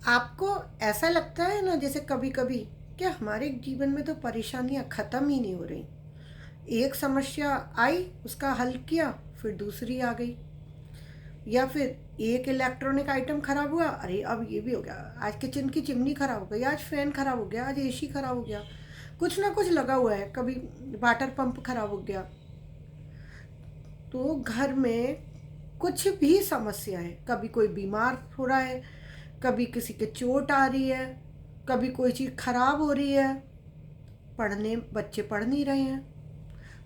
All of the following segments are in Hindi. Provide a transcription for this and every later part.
आपको ऐसा लगता है ना जैसे कभी कभी कि हमारे जीवन में तो परेशानियां ख़त्म ही नहीं हो रही। एक समस्या आई, उसका हल किया, फिर दूसरी आ गई। या फिर एक इलेक्ट्रॉनिक आइटम खराब हुआ, अरे अब ये भी हो गया, आज किचन की चिमनी खराब हो गई, आज फैन खराब हो गया, आज एसी खराब हो गया। कुछ ना कुछ लगा हुआ है, कभी वाटर पंप खराब हो गया। तो घर में कुछ भी समस्या है, कभी कोई बीमार हो रहा है, कभी किसी के चोट आ रही है, कभी कोई चीज़ खराब हो रही है, पढ़ने बच्चे पढ़ नहीं रहे हैं,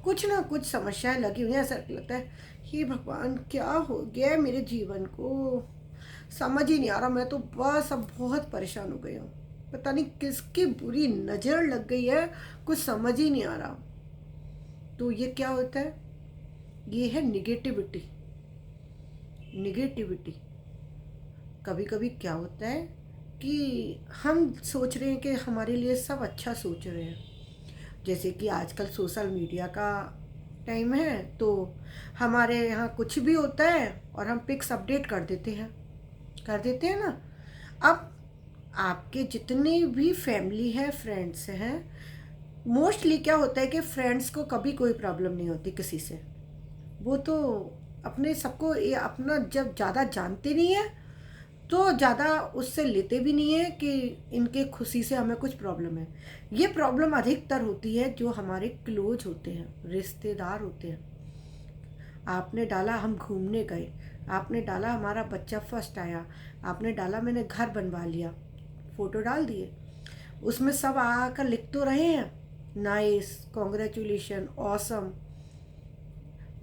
कुछ ना कुछ समस्याएं लगी हुई हैं। ऐसा लगता है ये भगवान क्या हो गया है मेरे जीवन को, समझ ही नहीं आ रहा। मैं तो बस अब बहुत परेशान हो गई हूँ, पता नहीं किसकी बुरी नज़र लग गई है, कुछ समझ ही नहीं आ रहा। तो ये क्या होता है? ये है निगेटिविटी। निगेटिविटी कभी कभी क्या होता है कि हम सोच रहे हैं कि हमारे लिए सब अच्छा सोच रहे हैं। जैसे कि आजकल सोशल मीडिया का टाइम है, तो हमारे यहाँ कुछ भी होता है और हम पिक्स अपडेट कर देते हैं ना। अब आपके जितने भी फैमिली है, फ्रेंड्स हैं, मोस्टली क्या होता है कि फ्रेंड्स को कभी कोई प्रॉब्लम नहीं होती किसी से। वो तो अपने सबको ये अपना जब ज़्यादा जानते नहीं है तो ज़्यादा उससे लेते भी नहीं है कि इनके खुशी से हमें कुछ प्रॉब्लम है। ये प्रॉब्लम अधिकतर होती है जो हमारे क्लोज होते हैं, रिश्तेदार होते हैं। आपने डाला हम घूमने गए, आपने डाला हमारा बच्चा फर्स्ट आया, आपने डाला मैंने घर बनवा लिया, फ़ोटो डाल दिए, उसमें सब आकर लिख तो रहे हैं नाइस, कॉन्ग्रेचुलेशन, ऑसम।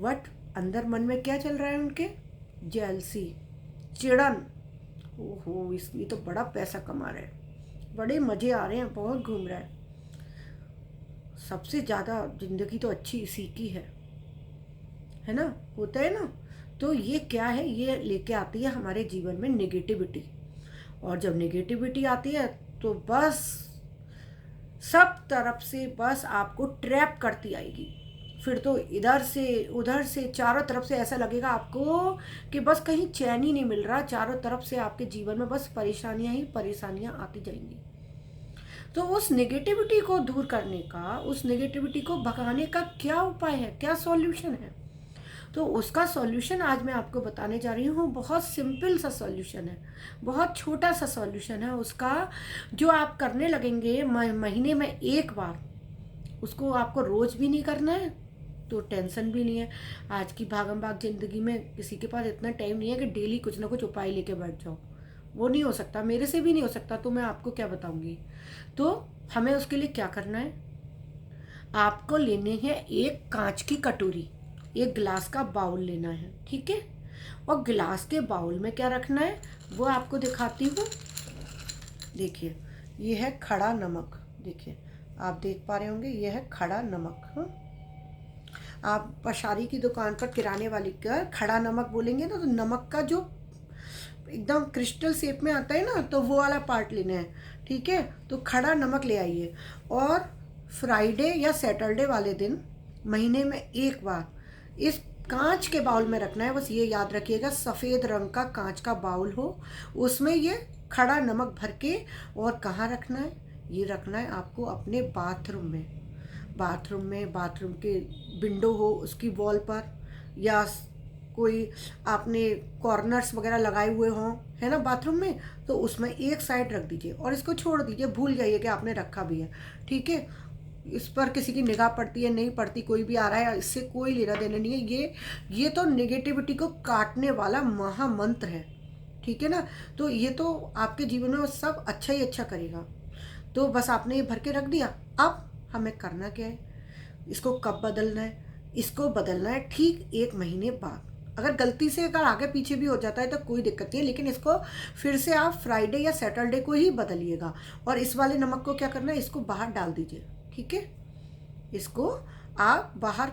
वट अंदर मन में क्या चल रहा है उनके? जेलसी, चिड़न। ओहो, इसलिए तो बड़ा पैसा कमा रहे हैं, बड़े मज़े आ रहे हैं, बहुत घूम रहा है, सबसे ज़्यादा ज़िंदगी तो अच्छी इसी की है ना? होता है ना? तो ये क्या है, ये लेके आती है हमारे जीवन में निगेटिविटी। और जब निगेटिविटी आती है तो बस सब तरफ से बस आपको ट्रैप करती आएगी। फिर तो इधर से उधर से चारों तरफ से ऐसा लगेगा आपको कि बस कहीं चैन ही नहीं मिल रहा, चारों तरफ से आपके जीवन में बस परेशानियां ही परेशानियां आती जाएंगी। तो उस नेगेटिविटी को दूर करने का, उस नेगेटिविटी को भगाने का क्या उपाय है, क्या सॉल्यूशन है? तो उसका सॉल्यूशन आज मैं आपको बताने जा रही हूँ। बहुत सिंपल सा सॉल्यूशन है, बहुत छोटा सा सॉल्यूशन है उसका, जो आप करने लगेंगे महीने में एक बार। उसको आपको रोज़ भी नहीं करना है तो टेंशन भी नहीं है। आज की भागम भाग ज़िंदगी में किसी के पास इतना टाइम नहीं है कि डेली कुछ ना कुछ उपाय लेके बैठ जाओ। वो नहीं हो सकता, मेरे से भी नहीं हो सकता, तो मैं आपको क्या बताऊंगी। तो हमें उसके लिए क्या करना है? आपको लेने हैं एक कांच की कटोरी, एक गिलास का बाउल लेना है, ठीक है? और गिलास के बाउल में क्या रखना है वो आपको दिखाती हूँ। देखिए, ये है खड़ा नमक। देखिए, आप देख पा रहे होंगे, ये है खड़ा नमक। हाँ, आप पशारी की दुकान पर किराने वाली का खड़ा नमक बोलेंगे ना, तो नमक का जो एकदम क्रिस्टल शेप में आता है ना, तो वो वाला पार्ट लेना है, ठीक है? तो खड़ा नमक ले आइए। और फ्राइडे या सैटरडे वाले दिन महीने में एक बार इस कांच के बाउल में रखना है। बस ये याद रखिएगा, सफ़ेद रंग का कांच का बाउल हो, उसमें ये खड़ा नमक भर के। और कहाँ रखना है? ये रखना है आपको अपने बाथरूम में। बाथरूम के विंडो हो उसकी वॉल पर, या कोई आपने कॉर्नर्स वगैरह लगाए हुए हों, है ना, बाथरूम में, तो उसमें एक साइड रख दीजिए और इसको छोड़ दीजिए, भूल जाइए कि आपने रखा भी है, ठीक है? इस पर किसी की निगाह पड़ती है नहीं पड़ती, कोई भी आ रहा है, इससे कोई लेना देना नहीं है। ये तो नेगेटिविटी को काटने वाला महामंत्र है, ठीक है ना? तो ये तो आपके जीवन में सब अच्छा ही अच्छा करेगा। तो बस आपने ये भर के रख दिया। अब हमें करना क्या है? इसको कब बदलना है? इसको बदलना है ठीक एक महीने बाद। अगर गलती से अगर आगे पीछे भी हो जाता है तो कोई दिक्कत नहीं है, लेकिन इसको फिर से आप फ्राइडे या सैटरडे को ही बदलिएगा। और इस वाले नमक को क्या करना है, इसको बाहर डाल दीजिए, ठीक है? इसको आप बाहर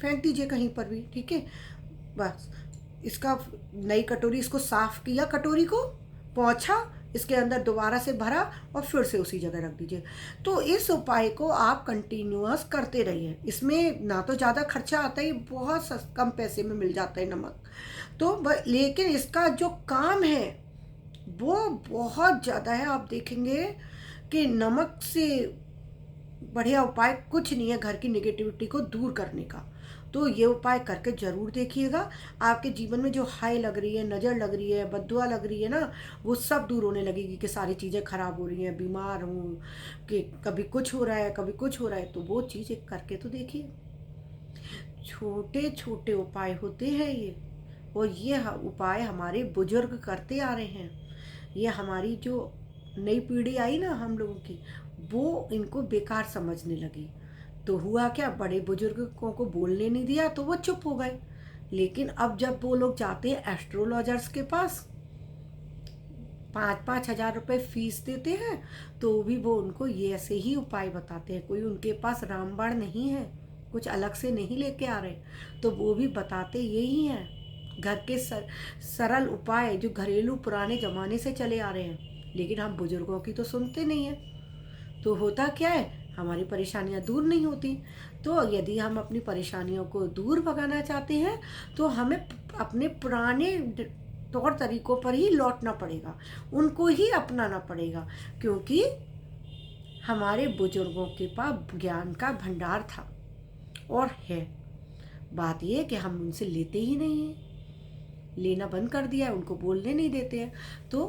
फेंक दीजिए कहीं पर भी, ठीक है? बस इसका नई कटोरी, इसको साफ किया, कटोरी को पोंछा, इसके अंदर दोबारा से भरा और फिर से उसी जगह रख दीजिए। तो इस उपाय को आप कंटिन्यूअस करते रहिए। इसमें ना तो ज़्यादा खर्चा आता है, बहुत कम पैसे में मिल जाता है नमक। तो लेकिन इसका जो काम है वो बहुत ज़्यादा है। आप देखेंगे कि नमक से बढ़िया उपाय कुछ नहीं है घर की नेगेटिविटी को दूर करने का। तो ये उपाय करके ज़रूर देखिएगा। आपके जीवन में जो हाई लग रही है, नज़र लग रही है, बद्दुआ लग रही है ना, वो सब दूर होने लगेगी कि सारी चीज़ें खराब हो रही हैं, बीमार हूँ, कि कभी कुछ हो रहा है, कभी कुछ हो रहा है। तो वो चीज़ एक करके तो देखिए। छोटे छोटे उपाय होते हैं ये, और ये उपाय हमारे बुजुर्ग करते आ रहे हैं। ये हमारी जो नई पीढ़ी आई ना हम लोगों की, वो इनको बेकार समझने लगी। तो हुआ क्या, बड़े बुजुर्गों को बोलने नहीं दिया तो वो चुप हो गए। लेकिन अब जब वो लोग जाते हैं एस्ट्रोलॉजर्स के पास, 5,000-5,000 रुपये फीस देते हैं, तो भी वो उनको ये ऐसे ही उपाय बताते हैं। कोई उनके पास रामबाण नहीं है, कुछ अलग से नहीं लेके आ रहे, तो वो भी बताते यही हैं। घर के सरल उपाय जो घरेलू पुराने ज़माने से चले आ रहे हैं। लेकिन हम बुजुर्गों की तो सुनते नहीं हैं। तो होता क्या है, हमारी परेशानियां दूर नहीं होती। तो यदि हम अपनी परेशानियों को दूर भगाना चाहते हैं, तो हमें अपने पुराने तौर तरीकों पर ही लौटना पड़ेगा, उनको ही अपनाना पड़ेगा। क्योंकि हमारे बुजुर्गों के पास ज्ञान का भंडार था और है। बात यह कि हम उनसे लेते ही नहीं हैं, लेना बंद कर दिया है, उनको बोलने नहीं देते हैं। तो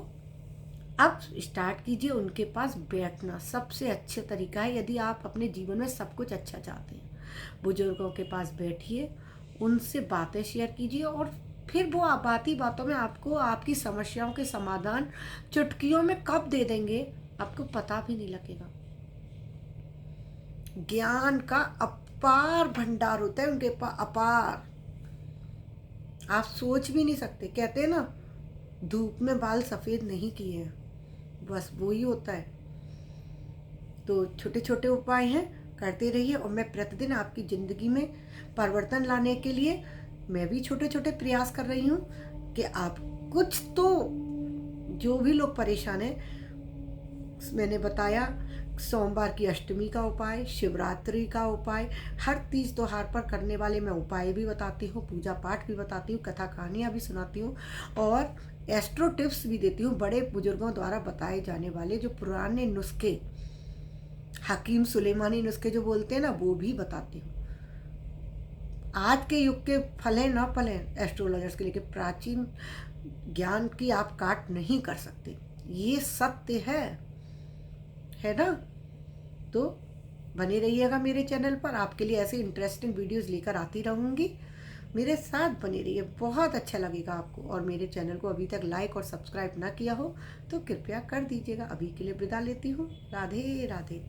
अब स्टार्ट कीजिए उनके पास बैठना। सबसे अच्छा तरीका है, यदि आप अपने जीवन में सब कुछ अच्छा चाहते हैं, बुजुर्गों के पास बैठिए, उनसे बातें शेयर कीजिए, और फिर वो बाती बातों में आपको आपकी समस्याओं के समाधान चुटकियों में कब दे देंगे आपको पता भी नहीं लगेगा। ज्ञान का अपार भंडार होता है उनके पास, अपार, आप सोच भी नहीं सकते। कहते हैं ना, धूप में बाल सफ़ेद नहीं किए हैं, बस वो ही होता है। तो छोटे छोटे उपाय हैं, करते रहिए। और मैं प्रतिदिन आपकी ज़िंदगी में परिवर्तन लाने के लिए मैं भी छोटे छोटे प्रयास कर रही हूँ कि आप कुछ तो, जो भी लोग परेशान हैं, मैंने बताया सोमवार की अष्टमी का उपाय, शिवरात्रि का उपाय, हर तीज त्योहार पर करने वाले मैं उपाय भी बताती हूँ, पूजा पाठ भी बताती हूँ, कथा कहानियाँ भी सुनाती हूँ, और एस्ट्रो टिप्स भी देती हूँ। बड़े बुजुर्गों द्वारा बताए जाने वाले जो पुराने नुस्खे, हकीम सुलेमानी नुस्खे जो बोलते हैं ना, वो भी बताती हूँ। आज के युग के फलें ना फलें एस्ट्रोलॉजर्स के, लेकिन प्राचीन ज्ञान की आप काट नहीं कर सकते, ये सत्य है ना। तो बने रहिएगा मेरे चैनल पर, आपके लिए ऐसे इंटरेस्टिंग वीडियोस लेकर आती रहूँगी। मेरे साथ बने रहिए, बहुत अच्छा लगेगा आपको। और मेरे चैनल को अभी तक लाइक और सब्सक्राइब ना किया हो तो कृपया कर दीजिएगा। अभी के लिए विदा लेती हूँ। राधे राधे।